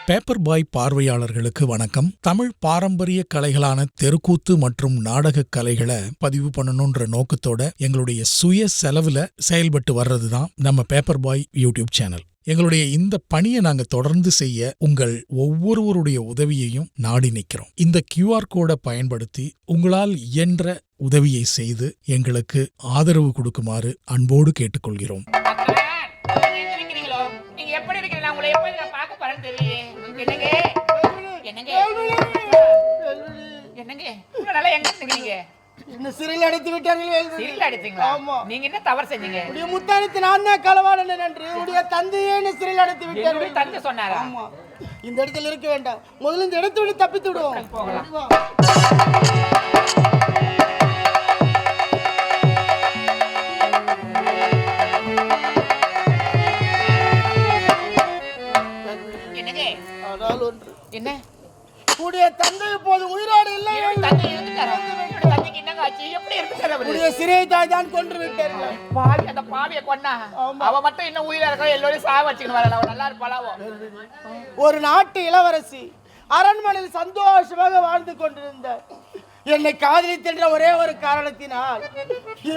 Paper பாய் பார்வையாளர்களுக்கு வணக்கம். தமிழ் பாரம்பரிய கலைகளான தெருக்கூத்து மற்றும் நாடக கலைகளை பதிவு பண்ணணும்ன்ற நோக்கத்தோட எங்களுடைய சுய செலவுல செயல்பட்டு வர்றதுதான் நம்ம பேப்பர் பாய் யூடியூப் சேனல். எங்களுடைய இந்த பணியை நாங்க தொடர்ந்து செய்ய உங்கள் ஒவ்வொருவருடைய உதவியையும் நாடி நிற்கிறோம். இந்த QR கோடை பயன்படுத்தி உங்களால் இயன்ற உதவியை செய்து எங்களுக்கு ஆதரவு கொடுக்குமாறு அன்போடு கேட்டுக்கொள்கிறோம். என்ன சிறையில் அடைத்து விட்டார்கள்? சிறையில் அடைத்தீங்களா? ஆமா. நீங்க என்ன தவறு செஞ்சீங்க? உடைய முத்தானத்து நான் தான் களவாளன் என்று உடைய தந்தையே என்ன சிறையில் அடைத்து விட்டார்கள். என்னுடைய தந்தை சொன்னாரா? ஆமா. இந்த இடத்துல இருக்க வேண்டாம், முதல்ல இந்த இடத்தை விட்டு தப்பித்து விடுவோம். போகலாம். என்னங்க? ஆனால் ஒன்று, என்ன? உடைய தந்தை இப்போது உயிரோடு இல்லை. தந்தை இறந்துட்டாரா? தந்தைக்கு என்னங்க ஆச்சு? எப்படி இறந்துட்டாரு அவரு? உடைய சிறையை தான் கொன்று விட்டார்கள். பாவி, அந்த பாவியை கொன்னா அவ மட்டும் இன்னும் உயிரா இருக்கா? எல்லோரும் சாவ வச்சுக்கணும் வரல. அவ நல்லா இருப்பாளாவோ? ஒரு நாட்டு இளவரசி அரண்மனையில் சந்தோஷமாக வாழ்ந்து கொண்டிருந்தார். என்னை காதலித்தென்ற ஒரே ஒரு காரணத்தினால்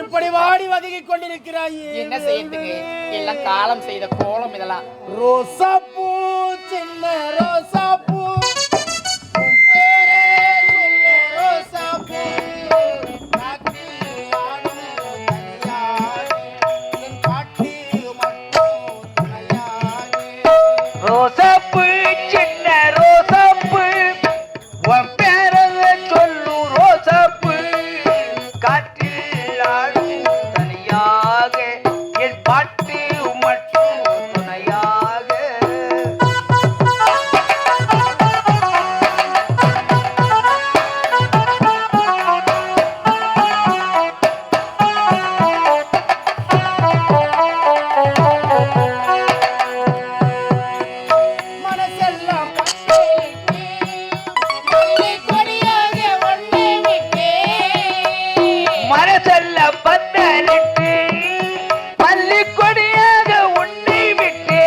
இப்படி வாடி வதங்கி கொண்டிருக்கிறாயே. என்ன செய்யறதுக்கு? எல்லாம் காலம் செய்த கோலம் இதெல்லாம். ரோசா பூ, சின்ன ரோசா பூ, ரோசாப்பு சின்ன ரோசாப்பு உன் பேரத சொல்லு ரோசாப்பு காற்றில் ஆடும் தனியாக என் பாட்டு மட்டும் துணையாக. மனசல்ல பந்தலிட்டு பள்ளி கொடியாக உன்னை விட்டேன்.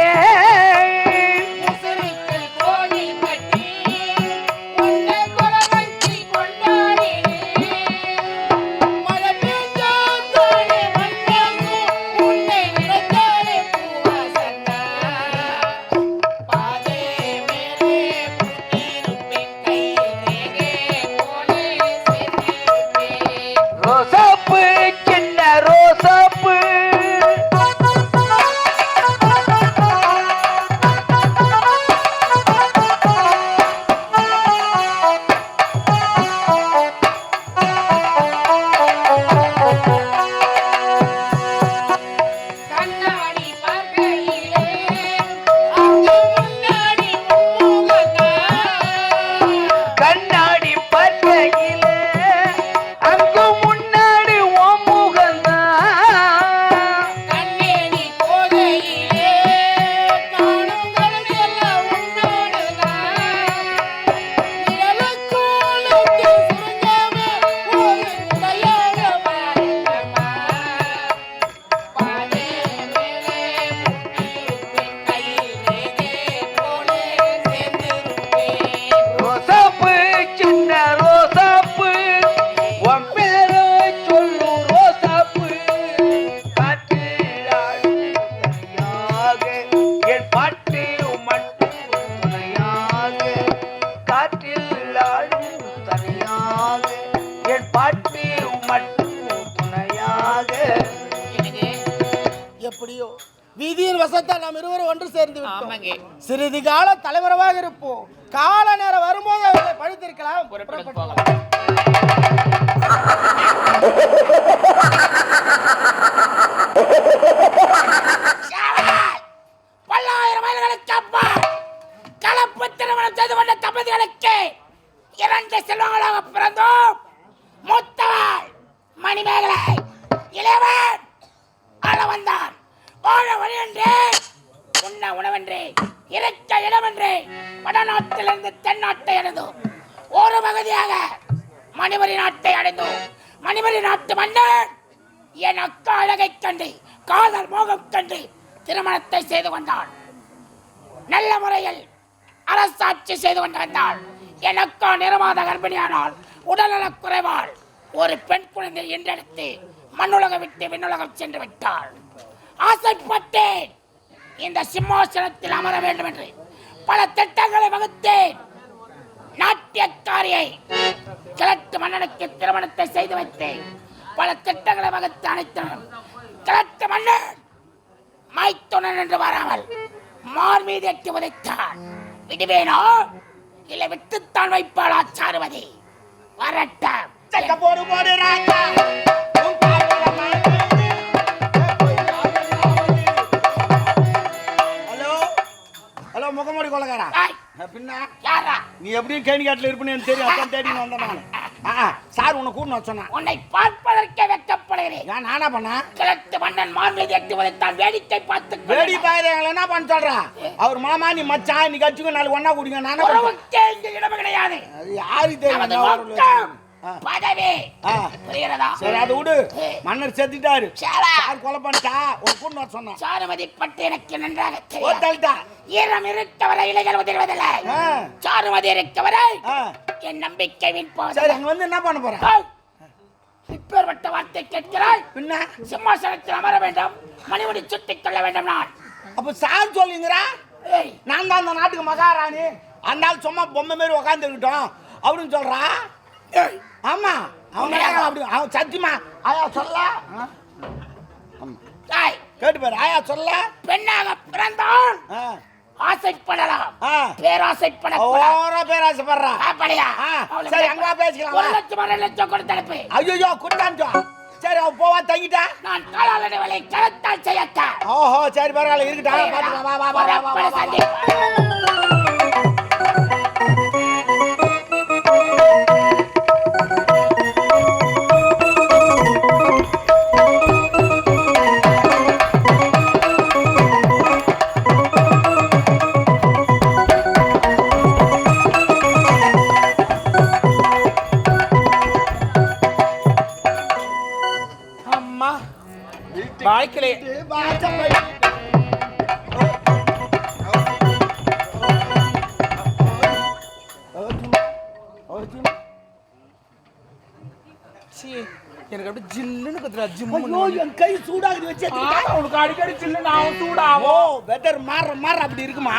ரோசாப்பு சின்ன ரோசாப்பு கண்ணாடி பார்க்கையிலே அங்கு முன்னாடி உன் முகந்தான். ரோசாப்பு சின்ன ரோசாப்பு உன் பேரை சொல்லு ரோசாப்பு காற்றில் ஆடும் தனியாக என் பாட்டு மட்டும் துணையாக. காற்றில் ஆடும் தனியாக என் பாட்டு மட்டும் துணையாக. எப்படியோ வீதியின் வசத்தால் நாம் இருவரும் ஒன்று சேர்ந்து விட்டோம். ஆமாங்க. சிறிது கால தலைவரமாக இருப்போம். கால நேரம் வரும்போது அவர்களை பழித்திருக்கலாம். புறப்பட்டு போகலாம். பல்லாயிரம் மைல்களுக்கு அப்பால் கலப்பு திருமணம் செய்து கொண்ட தம்பதிகளுக்கு 2 செல்வங்களாக பிறந்தோம். மூத்தவள் மணிமேகலை, இளையவன் அளவந்தான். வாழ வழியன்றே, உண்ண உணவன்றே, இருக்க இடமன்றே, வடநாட்டிலிருந்து தென்னாட்டை அடைந்தோம். ஒரு பகுதியாக மணிமணி நாட்டை அடைந்தோம். மணிமணி நாட்டு மன்னன் என் அக்கா அழகை கண்டு காதல் மோகம் கண்டு திருமணத்தை செய்து கொண்டான். நல்ல முறையில் அரசாட்சி செய்து கொண்டு வந்தாள். எனக்கோ நிறமாத கர்ப்பிணியானால் உடல்நலக் குறைவாள். ஒரு பெண் குழந்தை என்றெடுத்து மண்ணுலகம் விட்டு விண்ணுலகம் சென்று விட்டாள். ஆசைப்பட்டேன் இந்த சிம்மாசனத்தில் அமர வேண்டும் என்று பல திட்டங்களை வகுத்தேன். நாட்டியக்காரியை கிழக்கு மன்னனுக்கு திருமணத்தை செய்து வைத்தேன். பல திட்டங்களை வகுத்து அனைத்தனும் கிழக்கு மன்னன் மைத்துணன் என்று வராமல் மார் மீது எட்டி உதைத்தான். விடுவேனோ இல்லை விட்டுத்தான் வைப்பாளா சாருமதி? வரட்டும். போடு போடு ராஜா. ஹலோ ஹலோ முகமூடி கொள்ளக்காரா. பின்ன யாரா நீ எப்படியும் கேணிக்காட்டில் இருப்பேன்னு தெரியும். அதான் தேடின்னு வந்தேன் நான். சார் உன்னை கூட்டு சொன்னேன். உன்னை பார்ப்பதற்கே வெட்கப்படுகிறேன். நான் நானா பண்ணேன்? கிழக்கு மன்னன் மார் மீது எட்டி உதைத்தான். வேடிக்கை பார்த்து வேடி பாயிர எங்களை என்ன பண்ண சொல்றா? அவர் மாமா நீ மச்சான் நீ கட்சிக்கு நாளைக்கு ஒன்னா குடிங்க. நானே உறவுக்கே இங்க இடம் கிடையாது. அது யாருக்கு நமது தெரியும்? நோக்கம் பதவி. புரிகிறதா? சரி அதை விடு. மன்னர் செத்துட்டாரு. சாரா. சார் கொலை பண்ணிட்டா ஒரு கூட்டு சொன்னான். சாருமதி பற்றி எனக்கு நன்றாக தெரியும். ஓத்தல்டா. ஈரம் இருக்கவரை இலைகள் உதிர்வதில்லை. சாருமதி இருக்கவரை என் நம்பிக்கை வீண் போவதில்லை. சரி அங்க வந்து என்ன பண்ண போற? இப்பேற்பட்ட வார்த்தை கேட்கிறாய். பின்ன சிம்மாசனத்தில் அமர வேண்டும். மணிமுடி சுட்டிக் கொள்ள வேண்டும். நான் அப்ப சார் சொல்லுங்கிறா? நான் தான் அந்த நாட்டுக்கு மகாராணி. அந்த ஆள் சும்மா பொம்மை மாரி உக்காந்துருக்கட்டும் அப்படின்னு சொல்றா. ஆமா அவன் அப்படி அவன் சத்தியமா ஆயா சொல்ல கேட்டு பாரு. ஆயா சொல்ல பெண்ணாக பிறந்தான் ஆசைப்படலாம். பேராசைப்படக்கூடாது. பேராசைப்படுறா அப்படியா? சரி அங்க பேசிக்கலாம். 1 லட்சம் 2 லட்சம் கொடுத்து அனுப்பு. ஐயோ குட்டான்டா. சரி அவன் போவா தங்கிட்டா. நான் காலாளனை வேலை கலத்தால் செய்யட்டா. ஓஹோ சரி பரவாயில்ல இருக்கட்டா. பாத்துக்கலாம். வா வா வா வா வா. வாழ்க்கையிலே எனக்கு அப்படி ஜில்லுன்னு குத்துறா. ஐயோ என் கை சூடாகுது வச்சே. உனக்கு அடிக்கடி ஜில்லு நான் சூடாவோ. வெதர் மாற அப்படி இருக்குமா?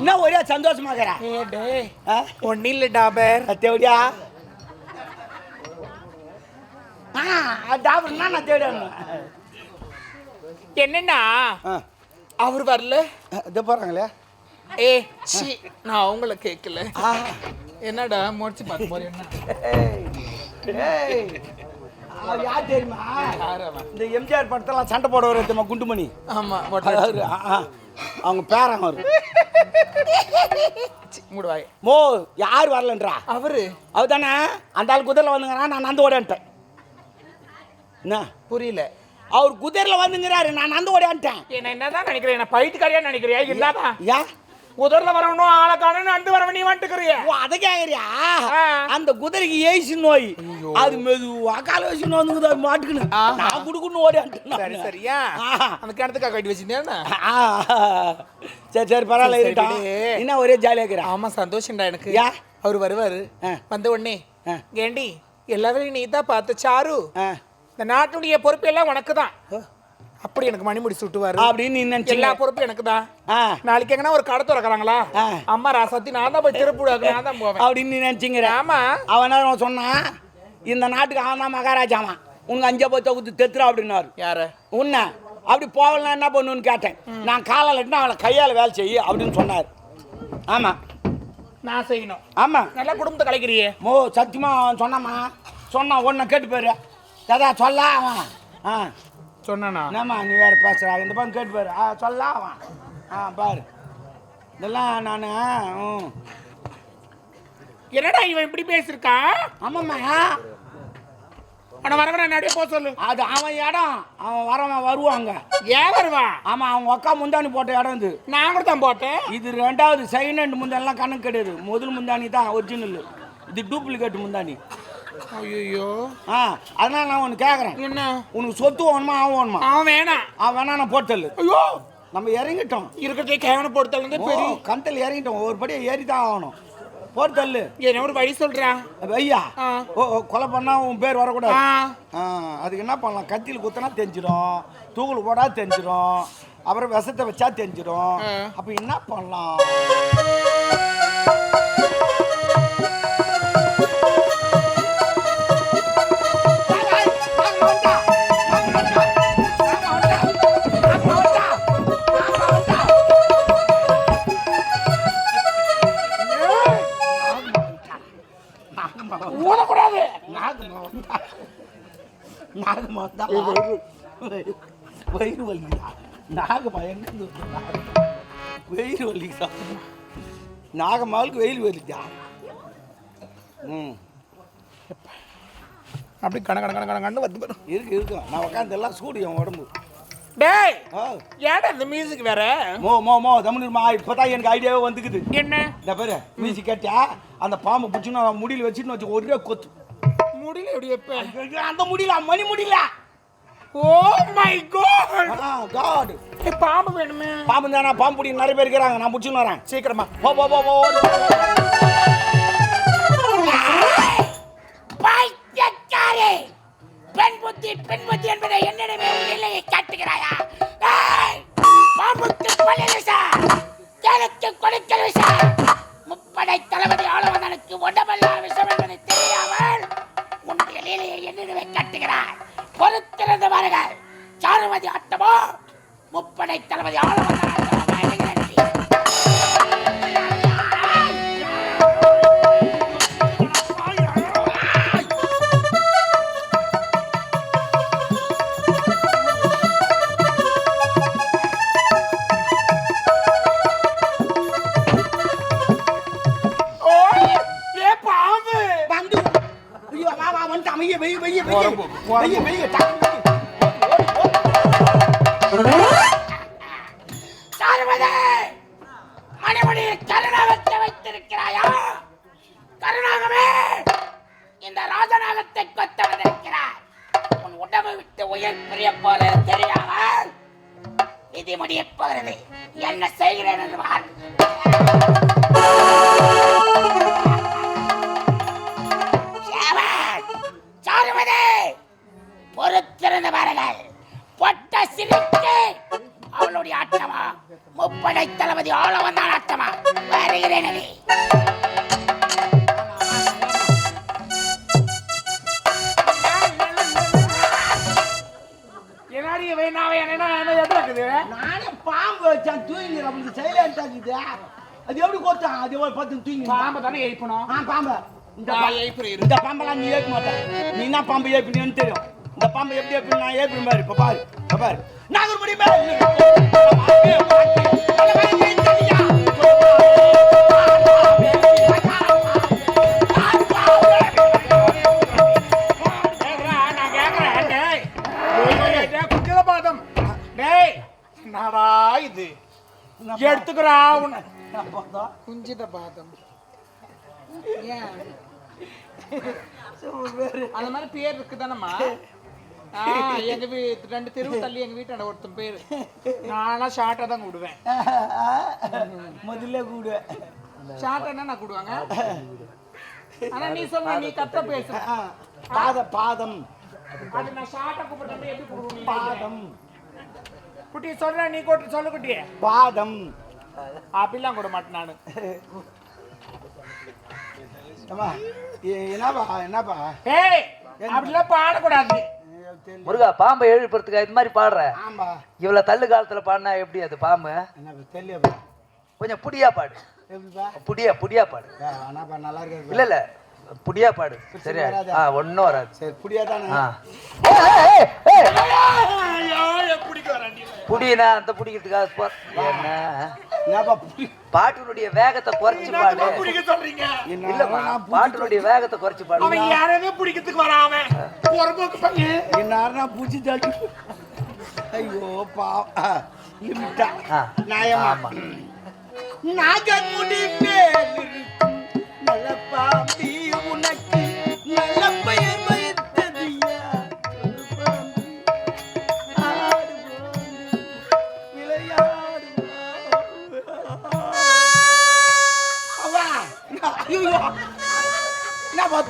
என்ன ஒரே சந்தோஷமா இருக்கற? டேய் ஒண்ணு இல்ல டாபர். தேவடியா டாபர் நான் தேடுறேன். என்னன்னா அவர் வரல. இது போறாங்களே. சி நான் அவங்கள கேட்கல. என்னடா முடிச்சு பார்த்து போற என்ன? யார் தெரியுமா? இந்த எம்ஜிஆர் படத்தெல்லாம் சண்டை போட வர குண்டுமணி. ஆமா அவங்க பேரன் அவரு. மூடுவாய். மோ யார் வரலன்றா? அவரு தானே அந்த ஆள் குதிரைல வந்துங்கிறான். நான் நந்து ஓடிட்டேன். என்ன புரியல? அவர் குதிரைல வந்துங்கிறாரு. நான் நந்து ஓடிட்டேன். என்னதான் நினைக்கிறேன்? என்ன பைத்தியக்காரியா நினைக்கிறியா? இல்லாதான் ஏன் குதிரைல வரணும் ஆளை காணணும் அண்டு வரவன் நீ வந்துக்கிறியா? அதை கேக்குறியா? அந்த குதிரைக்கு ஏசி நோய். அது மெதுவா கால வச்சு வந்துங்குது. அது மாட்டுக்குன்னு நான் குடுக்குன்னு ஓடிட்டேன். சரி சரியா? அந்த கிணத்துக்கா கட்டி வச்சிருந்தேன். சரி பரவாயில்ல இருக்கா. என்ன ஒரே ஜாலியா இருக்கிற? ஆமா சந்தோஷம்டா எனக்கு. அவரு வருவாரு. வந்த உடனே கேண்டி எல்லாரையும் நீ தான் பார்த்த சாரு. இந்த நாட்டுடைய பொறுப்பு எல்லாம் உனக்கு தான். அப்படி எனக்கு மணிமுடி சுட்டுவாரு அப்படின்னு எல்லா பொறுப்பும் எனக்கு தான். நாளைக்கு எங்கன்னா ஒரு கடை திறக்கிறாங்களா? அம்மா ராசாத்தி நான் தான் போய் திருப்பூடாக்கு நான் தான் போவேன் அப்படின்னு நினைச்சிங்கிற. ஆமா அவன் சொன்னான் இந்த நாட்டுக்கு அவன் தான் மகாராஜாமா. உங்க 5 பத்த ஊத்து தெத்துறா அப்படின்னாரு. யாரு? உன்ன அப்படி போகலாம் என்ன பண்ணுன்னு கேட்டேன். நான் காலால் எட்டுனா அவளை கையால் வேலை செய்ய அப்படின்னு சொன்னார். ஆமா நான் செய்யணும். ஆமா நல்லா குடும்பத்தை கலைக்கிறியே. மோ சத்தியமா அவன் சொன்னான் ஒன்ன கேட்டு போயிரு. ததா சொல்ல அவன் சொன்னானா? என்னம்மா நீ வேற பேசுற? இந்த பக்கம் கேட்டு போயிரு. சொல்ல அவன் பாரு இதெல்லாம் நான். என்னடா இவன் இப்படி பேசிருக்கான்? ஆமாம்மா அவனை வரவன நிறைய போக சொல்லு. அது அவன் இடம். அவன் வரவன் வருவாங்க. ஏன் வருவான்? ஆமா அவங்க அக்கா முந்தானி போட்ட இடம் இது. நான் கூட தான் போட்டேன். இது 2வது செகண்ட் ஹேண்ட் முந்தானிலாம் கணக்கு கிடையாது. முதல் முந்தானி தான் ஒரிஜினல். இது டூப்ளிகேட் முந்தானி. ஐயோ அதனால நான் ஒன்று கேட்குறேன். என்ன? உனக்கு சொத்து வேணுமா அவன் வேணுமா? அவன் வேணாம். அவன் வேணா நான் போட்டல். ஐயோ நம்ம இறங்கிட்டோம். இருக்கிறதே கேவன போடுத்தல் பெரிய கண்டல் இறங்கிட்டோம். ஒரு படியை ஏறி தான் ஆகணும். போட்டு தள்ளு. என்ன ஒரு வழி சொல்றா ஐயா. கொலை பண்ணா உன் பேர் வரக்கூடாது. ஆ. அதுக்கு என்ன பண்ணலாம்? கத்தியில் குத்தினா தெரிஞ்சிடும், தூக்குல போடா தெரிஞ்சிடும், அப்புறம் விஷத்தை வச்சா தெரிஞ்சிடும். அப்ப என்ன பண்ணலாம்? ஊனக்கூடாது. வயிறு வலியா? நாகமா எங்க வயிறு வலிக்குதா? நாகம்மாவுக்கு வெயில் வலிக்குதா? அப்படி கண கண கண கணன்னு வந்து பாரு. இருக்கும். நான் உட்காந்து எல்லாம் சூடு என் உடம்பு. டேய் ஏடா இந்த மியூசிக் வேற? தமிழ்மா இப்பதான் எனக்கு ஐடியாவே வந்துக்குது. என்ன இந்த பேரு மியூசிக் கேட்டா அந்த பாம்பு பிடிச்சுன்னு முடியல வச்சுன்னு வச்சு ஒரே கொத்து. முடியல எப்படி எப்ப? அந்த முடியல மணி முடியல. Oh my God. பாம்பு வேணுமே. பாம்பு தானே? பாம்பு பிடி நிறைய பேர் இருக்கிறாங்க. நான் பிடிச்சுன்னு வரேன் சீக்கிரமா. போ போ போ. பைத்தியக்காரே, பெண் புத்தி என்பதை என்னிடமே நிலையை காட்டுகிறாயா? பாம்புக்கு பல்லில் சார், எனக்கு கொடுக்கல் சார். முப்படை தளபதி ஆளுவதனுக்கு உடம்பல்லா விஷம் என்பதை தெரியாமல் உன்னுடைய லீலையை என்னிடமே காட்டுகிறாய். பொறுத்திருந்து பாருங்கள். சாருமதி ஆட்டமோ முப்படை தளபதி ஆளுவதன் ஆட்டமோ வருகிறது. மணிமணியில் கருணாகத்தை வைத்திருக்கிறாயா? கருணாகமே, இந்த ராஜநாகத்தை கொத்த வந்திருக்கிறார். உன் உடம்பு விட்டு உயிர் பிரிய போறது தெரியாமல் விதி முடிய போகிறது. என்ன செய்கிறேன் என்று பார். பொறுத்திருந்து பாருங்கள். பொட்ட சிரிக்கு அவளுடைய ஆட்டமா முப்படை தளபதி ஆள வந்தான் ஆட்டமா வருகிறேன். நானே பாம்பு வச்சான் தூங்கி அப்படி சைலண்டா இருக்குது. அது எப்படி கோத்தான்? அது எவ்வளவு பார்த்து தூங்கி பாம்பு தானே எழுப்பணும். பாம்பு இந்த பாம்பெல்லாம் நீ ஏற்க மாட்டேன். நீ என்ன பாம்பு ஏற்பினு தெரியும். இந்த பாம்பு எப்படி எப்படி நான் ஏற்பின பாரு. இப்ப பாரு பாரு நாகர்படி இது எடுத்துக்கிறா குஞ்சித பாதம். அந்த மாதிரி பேர் இருக்குதானம்மா? எங்க ரெண்டு தெருவு தள்ளி எங்க வீட்டாண்ட ஒருத்தன் பேரு. நானா ஷார்ட்டா தான் கூடுவேன். முதல்ல கூடுவேன். ஷார்ட்டா நான் கூடுவாங்க. ஆனா நீ சொல்ல, நீ கரெக்டா பேசு. பாதம் அது நான் ஷார்ட்டா கூப்பிட்டா எப்படி கூடுவேன்? பாதம் குட்டி சொல்ற, நீ கூட்டு சொல்லு குட்டி. பாதம் அப்படிலாம் கூட மாட்டேன் நானு. என்னப்பா ஏய், அப்படிலாம் பாடக்கூடாது. முருகா, பாம்பை எழுப்புறதுக்கு இது மாதிரி பாடுற. ஆமா, இவ்வளவு தள்ளு காலத்துல பாடினா எப்படி அது பாம்பு? தெரியல, கொஞ்சம் புடியா பாடு. புடியா புடியா பாடு. நல்லா இருக்கு. இல்ல இல்ல, புடியா பாடு. சரியா? ஒன்னும் வராது. சரி, புடியா தானே. புடினா அந்த புடிக்கிறதுக்காக என்ன பாட்டினுடைய வேகத்தை குறைச்சு பாடு. இல்லம்மா, பாட்டினுடைய வேகத்தை குறைச்சு பாடு. அவன் யாரவே பிடிக்கிறதுக்கு வராம என்ன பூச்சி தாட்டி. ஐயோ லிமிட்டா ஆமா. நாகமுடி மேல் நல்ல பாம்பி உனக்கு நல்ல பெயர் வைத்ததியா. விளையாடு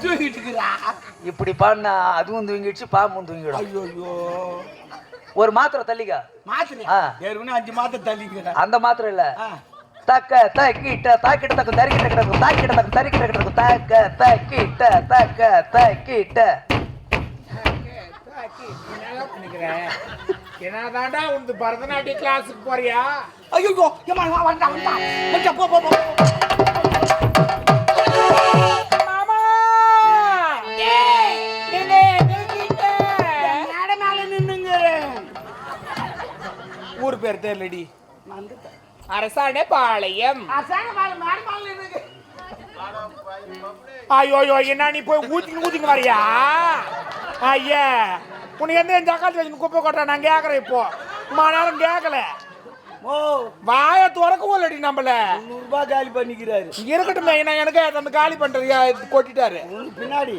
தூங்கிட்டு இருக்கிறா. இப்படி பாடினா அதுவும் தூங்கிடுச்சு பாம்பும் தூங்கிடும். ஐயோ ஐயோ. ஒரு மாத்திரை தள்ளிக்க. மாத்திரை ஆ. ஏற்கனவே 5 மாத்திரை தள்ளிக்கிறேன். அந்த மாத்திரை இல்ல, ஆ. தக்க தக்கிட்ட தாக்கிட்ட தக்க தரிக்கிட்ட கிடக்கும் தாக்கிட்ட தக்க தரிக்கிட்ட கிடக்கும் தக்க தக்கிட்ட தக்க தக்கிட்ட. என்னதாண்டா உந்து பரதநாட்டிய கிளாஸுக்கு போறியா? ஐயோ ஏமா வந்தா வந்தா மச்சா போ போ போ. மாமா மேட மேல நின்னுங்க. ஊர் பேர் தெரியலடி. அரசாணை பாளையம். அசான மேல மேட மேல நின்னுங்க. ஐயோ ஐயோ, என்ன நீ போய் ஊத்திங்க வரியா? ஐயா உனக்கு எந்த ஜக்காத்து வச்சு குப்பை கொட்டா நான் கேட்கறேன். இப்போ நேரம் கேட்கல. ஓ வாய துறக்க உள்ளடி நம்மள 100 ரூபாய் காலி பண்ணிக்கிறாரு. இருக்கட்டும். எனக்கு அந்த காலி பண்றது கொட்டிட்டாரு பின்னாடி